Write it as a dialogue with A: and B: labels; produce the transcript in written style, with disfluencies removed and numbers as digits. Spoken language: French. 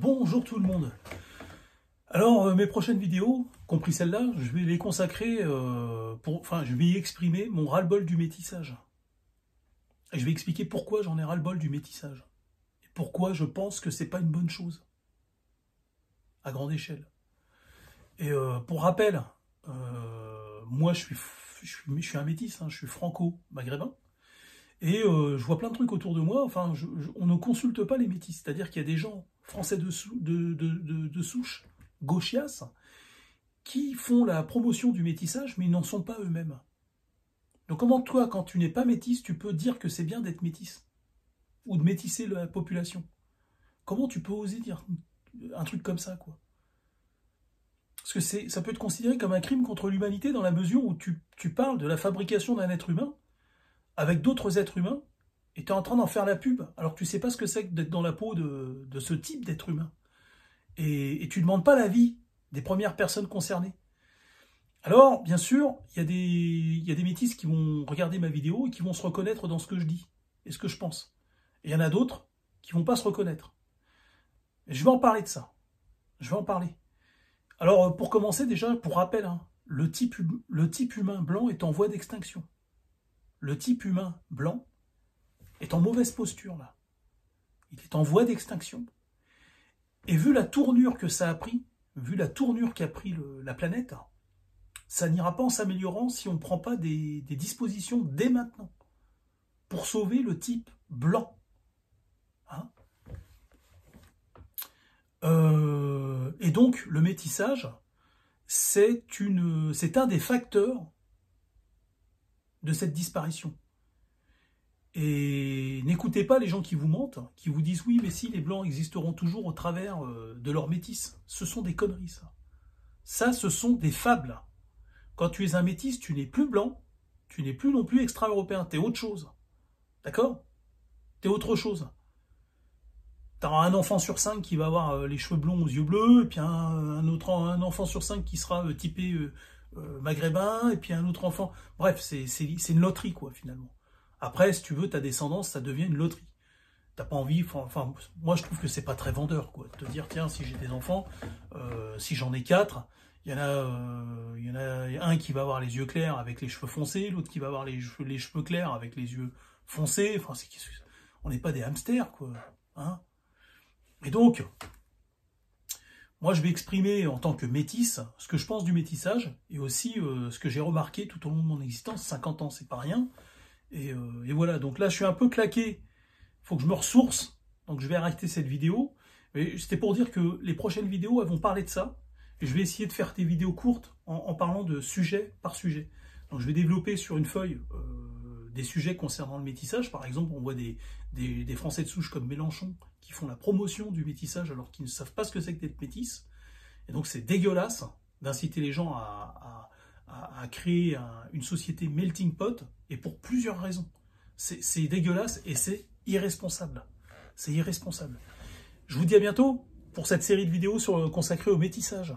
A: Bonjour tout le monde. Alors mes prochaines vidéos, compris celle-là, je vais les consacrer, je vais y exprimer mon ras-le-bol du métissage. Et je vais expliquer pourquoi j'en ai ras-le-bol du métissage. Et pourquoi je pense que c'est pas une bonne chose. À grande échelle. Et pour rappel, moi je suis un métis, hein, je suis franco-maghrébin. Et je vois plein de trucs autour de moi, on ne consulte pas les métis, c'est-à-dire qu'il y a des gens français de souche, gauchias, qui font la promotion du métissage, mais ils n'en sont pas eux-mêmes. Donc comment toi, quand tu n'es pas métis, tu peux dire que c'est bien d'être métis, ou de métisser la population? Comment tu peux oser dire un truc comme ça, quoi? Parce que ça peut être considéré comme un crime contre l'humanité dans la mesure où tu parles de la fabrication d'un être humain, avec d'autres êtres humains, et tu es en train d'en faire la pub, alors que tu sais pas ce que c'est que d'être dans la peau de ce type d'être humain. Et tu ne demandes pas l'avis des premières personnes concernées. Alors, bien sûr, il y a des métis qui vont regarder ma vidéo et qui vont se reconnaître dans ce que je dis et ce que je pense. Et il y en a d'autres qui vont pas se reconnaître. Et je vais en parler de ça. Je vais en parler. Alors, pour commencer, déjà, pour rappel, hein, le type humain blanc est en voie d'extinction. Le type humain blanc est en mauvaise posture, là. Il est en voie d'extinction. Et vu la tournure que ça a pris, vu la tournure qu'a pris la planète, ça n'ira pas en s'améliorant si on ne prend pas des dispositions dès maintenant pour sauver le type blanc. Hein? Et donc, le métissage, c'est un des facteurs de cette disparition. Et n'écoutez pas les gens qui vous mentent, qui vous disent oui, mais si, les blancs existeront toujours au travers de leur métis. Ce sont des conneries, ça. Ça, ce sont des fables. Quand tu es un métis, tu n'es plus blanc, tu n'es plus non plus extra-européen, t'es autre chose. D'accord? T'es autre chose. T'auras un enfant sur 5 qui va avoir les cheveux blonds aux yeux bleus, et puis un enfant sur 5 qui sera typé maghrébin, et puis un autre enfant... Bref, c'est une loterie, quoi, finalement. Après, si tu veux, ta descendance, ça devient une loterie. T'as pas envie... moi, je trouve que c'est pas très vendeur, quoi. De te dire, tiens, si j'ai des enfants, si j'en ai 4, il y en a un qui va avoir les yeux clairs avec les cheveux foncés, l'autre qui va avoir les cheveux clairs avec les yeux foncés. Enfin, on n'est pas des hamsters, quoi. Hein? Et donc... moi, je vais exprimer en tant que métis ce que je pense du métissage et aussi ce que j'ai remarqué tout au long de mon existence. 50 ans, c'est pas rien. Et voilà, donc là, je suis un peu claqué. Il faut que je me ressource. Donc, je vais arrêter cette vidéo. Mais c'était pour dire que les prochaines vidéos, elles vont parler de ça. Et je vais essayer de faire des vidéos courtes en parlant de sujet par sujet. Donc, je vais développer sur une feuille des sujets concernant le métissage. Par exemple, on voit des Français de souche comme Mélenchon qui font la promotion du métissage alors qu'ils ne savent pas ce que c'est que d'être métis. Et donc c'est dégueulasse d'inciter les gens à créer une société melting pot, et pour plusieurs raisons. C'est dégueulasse et c'est irresponsable. C'est irresponsable. Je vous dis à bientôt pour cette série de vidéos consacrée au métissage.